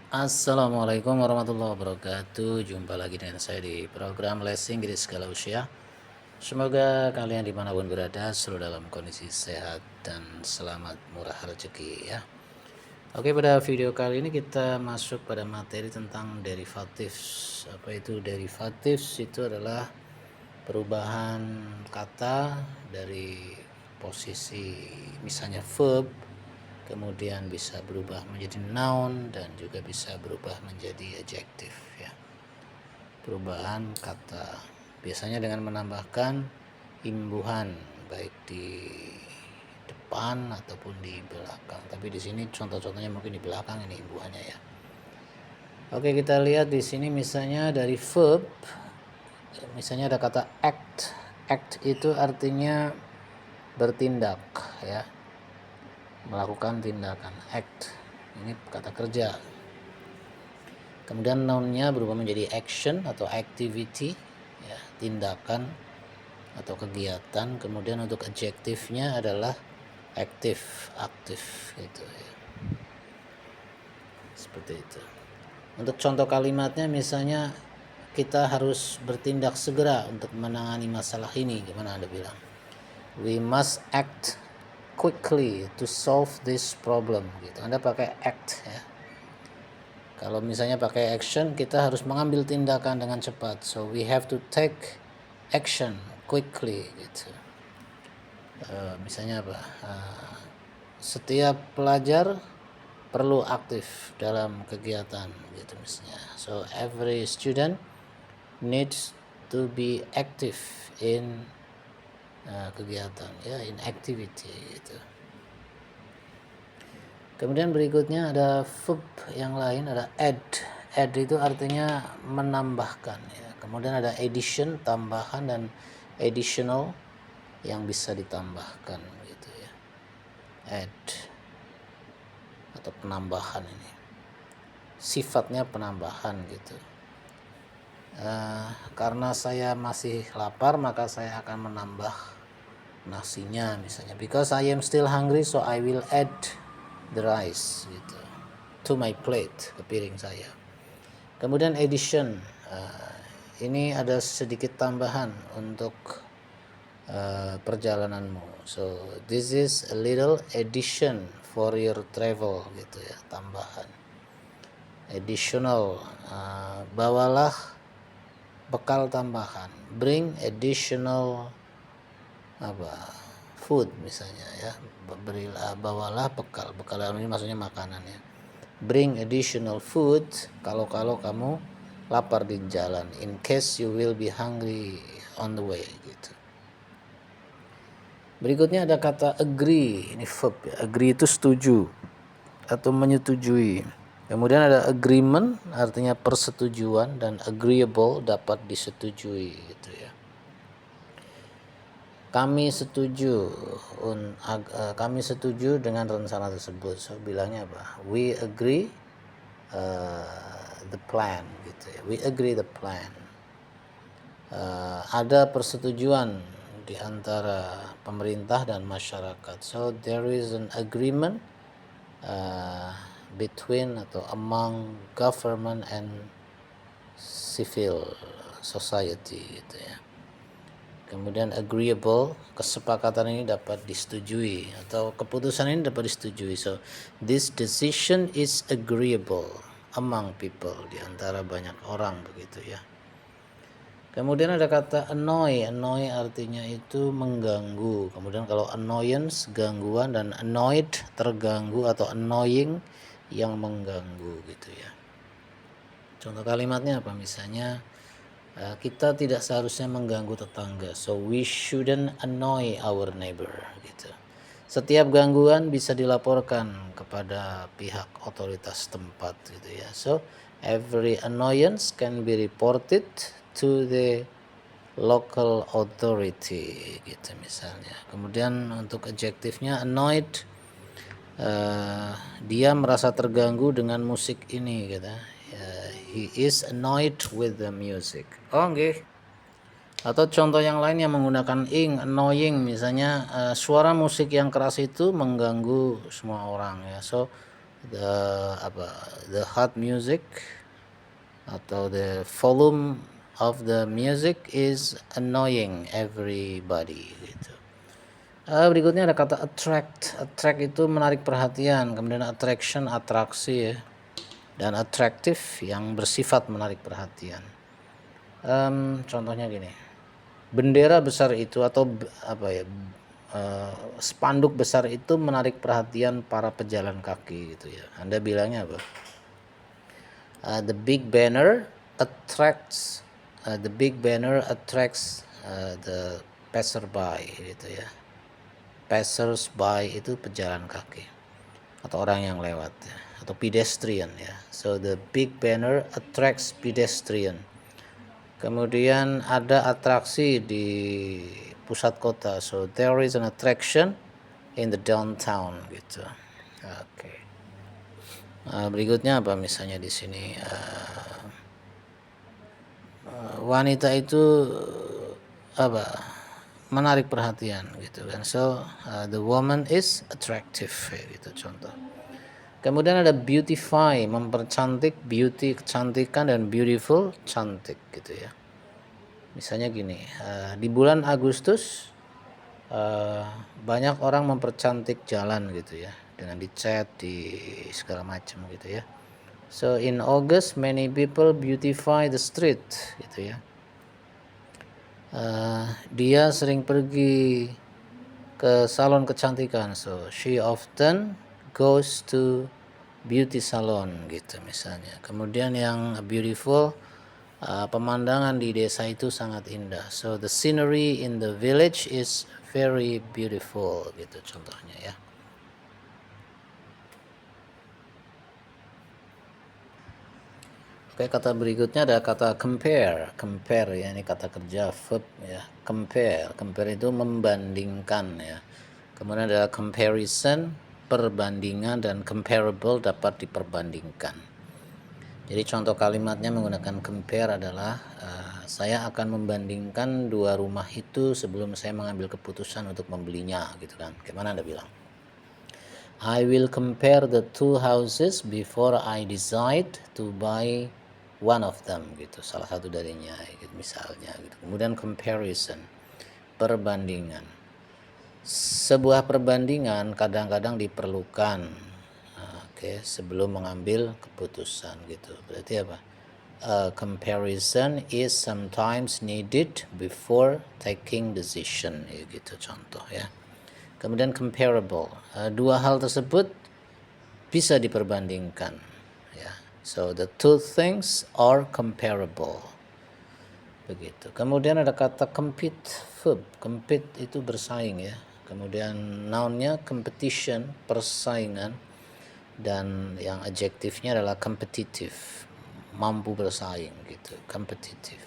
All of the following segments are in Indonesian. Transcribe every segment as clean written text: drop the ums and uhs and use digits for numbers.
Assalamualaikum warahmatullahi wabarakatuh. Jumpa lagi dengan saya di program Les Inggris Skala Usia. Semoga kalian dimanapun berada selalu dalam kondisi sehat dan selamat murah rezeki ya. Oke, pada video kali ini kita masuk pada materi tentang derivatives. Apa itu derivatives? Itu adalah perubahan kata dari posisi misalnya verb, kemudian bisa berubah menjadi noun dan juga bisa berubah menjadi adjective ya. Perubahan kata biasanya dengan menambahkan imbuhan baik di depan ataupun di belakang. Tapi di sini contoh-contohnya mungkin di belakang ini imbuhannya ya. Oke, kita lihat di sini misalnya dari verb, misalnya ada kata act. Act itu artinya bertindak ya, melakukan tindakan. Act ini kata kerja. Kemudian nounnya berubah menjadi action atau activity ya, tindakan atau kegiatan. Kemudian untuk adjektifnya adalah active, aktif gitu ya. Seperti itu. Untuk contoh kalimatnya misalnya kita harus bertindak segera untuk menangani masalah ini. Gimana Anda bilang? We must act quickly to solve this problem gitu. Anda pakai act ya. Kalau misalnya pakai action, kita harus mengambil tindakan dengan cepat. So we have to take action quickly gitu. Misalnya apa? Setiap pelajar perlu aktif dalam kegiatan gitu misalnya. So every student needs to be active in kegiatan ya, in activity gitu. Kemudian berikutnya ada verb yang lain, ada add. Add itu artinya menambahkan ya. Kemudian ada addition, tambahan, dan additional yang bisa ditambahkan gitu ya. Add atau penambahan ini. Sifatnya penambahan gitu. Karena saya masih lapar maka saya akan menambah nasinya misalnya. Because I am still hungry so I will add the rice gitu to my plate, ke piring saya. Kemudian addition, ini ada sedikit tambahan untuk perjalananmu. So this is a little addition for your travel gitu ya, tambahan. Additional, bawalah bekal tambahan. Bring additional food misalnya ya, bawalah bekal ini maksudnya makanan ya. Bring additional food kalau kamu lapar di jalan, in case you will be hungry on the way gitu. Berikutnya ada kata agree, ini verb ya. Agree itu setuju atau menyetujui. Kemudian ada agreement artinya persetujuan, dan agreeable dapat disetujui gitu ya. Kami setuju dengan rencana tersebut. So bilangnya apa? We agree the plan gitu ya. We agree the plan. Ada persetujuan di antara pemerintah dan masyarakat. So there is an agreement between atau among government and civil society gitu ya. Kemudian agreeable, kesepakatan ini dapat disetujui atau keputusan ini dapat disetujui. So this decision is agreeable among people, di antara banyak orang begitu ya. Kemudian ada kata annoy. Annoy artinya itu mengganggu. Kemudian kalau annoyance gangguan, dan annoyed terganggu atau annoying yang mengganggu gitu ya. Contoh kalimatnya apa? Misalnya kita tidak seharusnya mengganggu tetangga. So we shouldn't annoy our neighbor gitu. Setiap gangguan bisa dilaporkan kepada pihak otoritas tempat gitu ya. So every annoyance can be reported to the local authority gitu misalnya. Kemudian untuk adjektifnya annoyed, dia merasa terganggu dengan musik ini gitu. He is annoyed with the music. Okay. Atau contoh yang lain yang menggunakan ing, annoying misalnya, suara musik yang keras itu mengganggu semua orang ya. So the the hot music atau the volume of the music is annoying everybody gitu. Berikutnya ada kata attract. Attract itu menarik perhatian, kemudian attraction atraksi ya, dan attractive yang bersifat menarik perhatian. Contohnya gini, bendera besar itu atau spanduk besar itu menarik perhatian para pejalan kaki gitu ya. Anda bilangnya apa? The big banner attracts the passerby gitu ya. Passersby itu pejalan kaki atau orang yang lewat ya, atau pedestrian ya. So the big banner attracts pedestrian. Kemudian ada atraksi di pusat kota. So there is an attraction in the downtown gitu. Oke. Berikutnya apa misalnya di sini? Wanita itu menarik perhatian gitu kan. So the woman is attractive gitu contoh. Kemudian ada beautify, mempercantik, beauty kecantikan, dan beautiful cantik gitu ya. Misalnya gini, di bulan Agustus banyak orang mempercantik jalan gitu ya, dengan dicat di segala macam gitu ya. So in August many people beautify the street gitu ya. Dia sering pergi ke salon kecantikan. So she often goes to beauty salon gitu misalnya. Kemudian yang beautiful, pemandangan di desa itu sangat indah. So the scenery in the village is very beautiful gitu contohnya ya. Oke, kata berikutnya ada kata compare. Compare ya, ini kata kerja verb ya. Compare itu membandingkan ya. Kemudian ada comparison, perbandingan, dan comparable dapat diperbandingkan. Jadi contoh kalimatnya menggunakan compare adalah saya akan membandingkan dua rumah itu sebelum saya mengambil keputusan untuk membelinya gitu kan. Gimana Anda bilang? I will compare the two houses before I decide to buy one of them gitu, salah satu darinya gitu, misalnya gitu. Kemudian comparison, perbandingan. Sebuah perbandingan kadang-kadang diperlukan sebelum mengambil keputusan gitu. Berarti apa? Comparison is sometimes needed before taking decision gitu contoh ya. Kemudian comparable, dua hal tersebut bisa diperbandingkan ya. So the two things are comparable begitu. Kemudian ada kata compete verb. Compete itu bersaing ya. Kemudian nounnya competition, persaingan, dan yang adjektifnya adalah competitive, mampu bersaing gitu, competitive.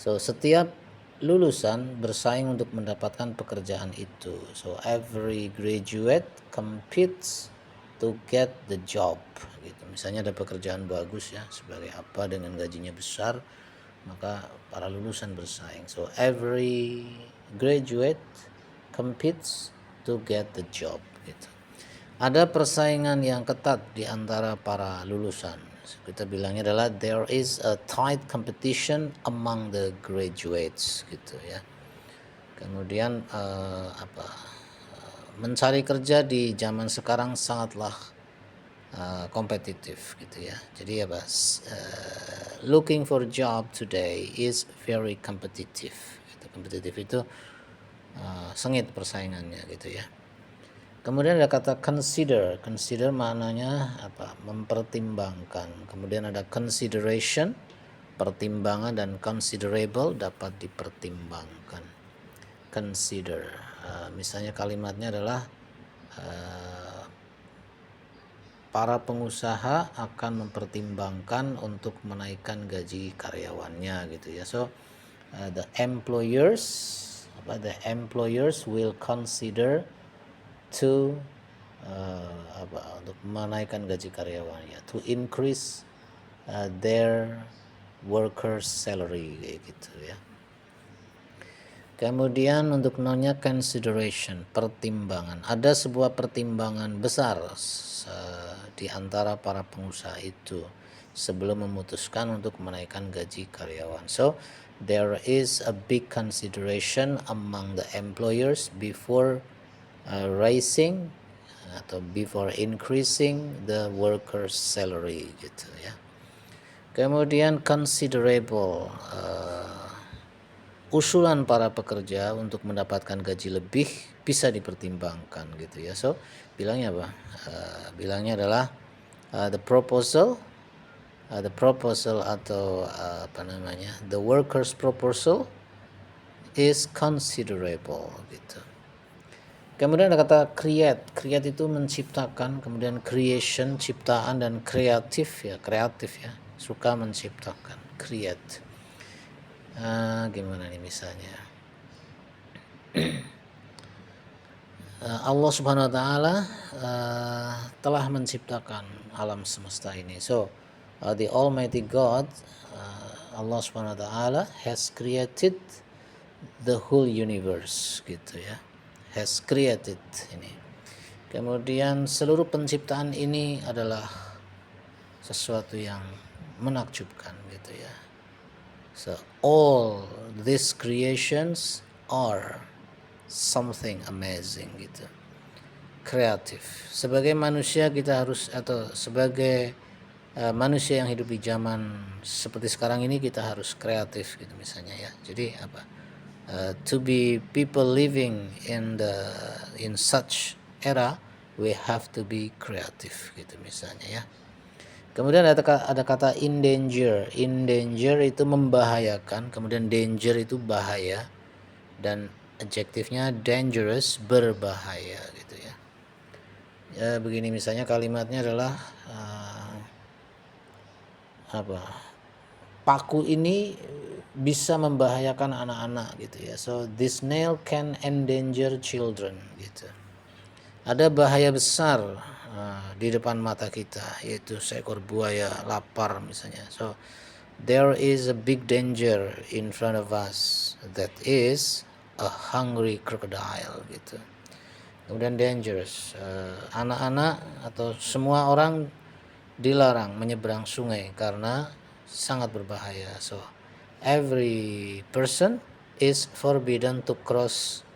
So setiap lulusan bersaing untuk mendapatkan pekerjaan itu. So every graduate competes to get the job gitu. Misalnya ada pekerjaan bagus ya, sebagai apa dengan gajinya besar, maka para lulusan bersaing. So every graduate competes to get the job gitu. Ada persaingan yang ketat di antara para lulusan. Kita bilangnya adalah there is a tight competition among the graduates gitu ya. Kemudian mencari kerja di zaman sekarang sangatlah kompetitif gitu ya. Jadi apa? Looking for job today is very competitive. Gitu. Kompetitif itu sengit persaingannya gitu ya. Kemudian ada kata consider. Consider maknanya apa? Mempertimbangkan. Kemudian ada consideration, pertimbangan, dan considerable dapat dipertimbangkan. Consider. Misalnya kalimatnya adalah para pengusaha akan mempertimbangkan untuk menaikkan gaji karyawannya gitu ya. So the employers will consider to untuk menaikkan gaji karyawannya, to increase their workers salary gitu ya. Kemudian untuk nounnya consideration, pertimbangan. Ada sebuah pertimbangan besar di antara para pengusaha itu sebelum memutuskan untuk menaikkan gaji karyawan. So there is a big consideration among the employers before raising atau before increasing the workers salary gitu ya. Kemudian considerable, usulan para pekerja untuk mendapatkan gaji lebih bisa dipertimbangkan gitu ya. So bilangnya apa? Bilangnya adalah the proposal atau apa namanya, the workers proposal is considerable gitu. Kemudian ada kata create itu menciptakan, kemudian creation ciptaan, dan kreatif ya, suka menciptakan, create. Gimana nih misalnya? Allah Subhanahu wa taala telah menciptakan alam semesta ini. So the Almighty God, Allah Subhanahu wa taala has created the whole universe gitu ya. Has created ini. Kemudian seluruh penciptaan ini adalah sesuatu yang menakjubkan gitu ya. So all these creations are something amazing gitu, kreatif. Sebagai manusia kita harus, atau sebagai manusia yang hidup di zaman seperti sekarang ini, kita harus kreatif gitu misalnya ya. Jadi apa, to be people living in such era, we have to be creative gitu misalnya ya. Kemudian ada kata in danger itu membahayakan, kemudian danger itu bahaya, dan adjektifnya dangerous, berbahaya gitu ya. Ya begini misalnya kalimatnya adalah paku ini bisa membahayakan anak-anak gitu ya. So this nail can endanger children gitu. Ada bahaya besar di depan mata kita, yaitu seekor buaya lapar misalnya. So there is a big danger in front of us, that is a hungry crocodile gitu. Kemudian dangerous, anak-anak atau semua orang dilarang menyeberang sungai karena sangat berbahaya. So every person is forbidden to cross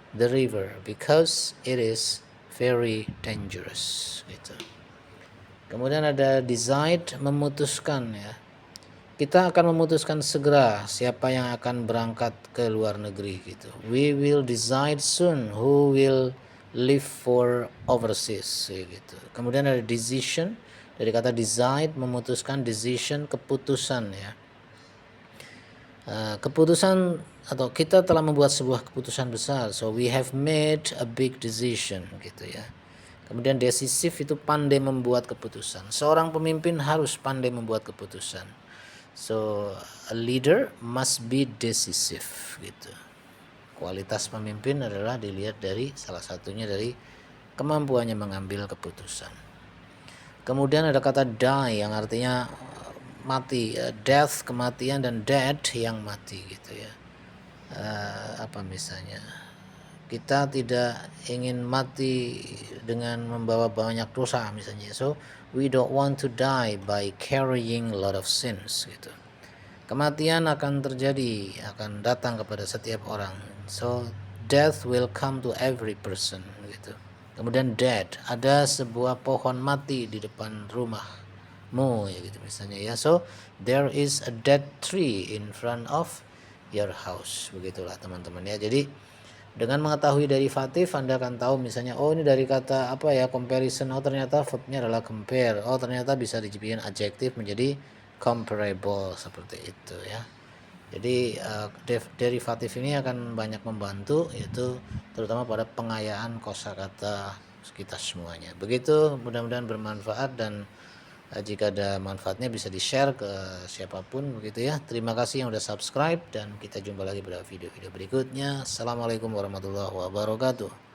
the river because it is very dangerous gitu. Kemudian ada decide, memutuskan ya. Kita akan memutuskan segera siapa yang akan berangkat ke luar negeri gitu. We will decide soon who will leave for overseas gitu. Kemudian ada decision, dari kata decide, memutuskan, decision, keputusan ya. Keputusan, atau kita telah membuat sebuah keputusan besar, so we have made a big decision gitu ya. Kemudian decisif itu pandai membuat keputusan. Seorang pemimpin harus pandai membuat keputusan. So a leader must be decisive gitu. Kualitas pemimpin adalah dilihat dari salah satunya dari kemampuannya mengambil keputusan. Kemudian ada kata die yang artinya mati, death kematian, dan dead yang mati gitu ya. Apa misalnya, kita tidak ingin mati dengan membawa banyak dosa misalnya. So we don't want to die by carrying a lot of sins gitu. Kematian akan terjadi, akan datang kepada setiap orang. So death will come to every person gitu. Kemudian dead, ada sebuah pohon mati di depan rumahmu ya gitu misalnya ya. So there is a dead tree in front of your house, begitulah teman-teman ya. Jadi dengan mengetahui derivatif, Anda akan tahu misalnya, oh ini dari kata apa ya, comparison, oh ternyata verbnya adalah compare, oh ternyata bisa dijadikan adjektif menjadi comparable, seperti itu ya. Jadi derivatif ini akan banyak membantu, yaitu terutama pada pengayaan kosakata kita semuanya. Begitu, mudah-mudahan bermanfaat, dan jika ada manfaatnya bisa di-share ke siapapun begitu ya. Terima kasih yang udah subscribe, dan kita jumpa lagi pada video-video berikutnya. Assalamualaikum warahmatullahi wabarakatuh.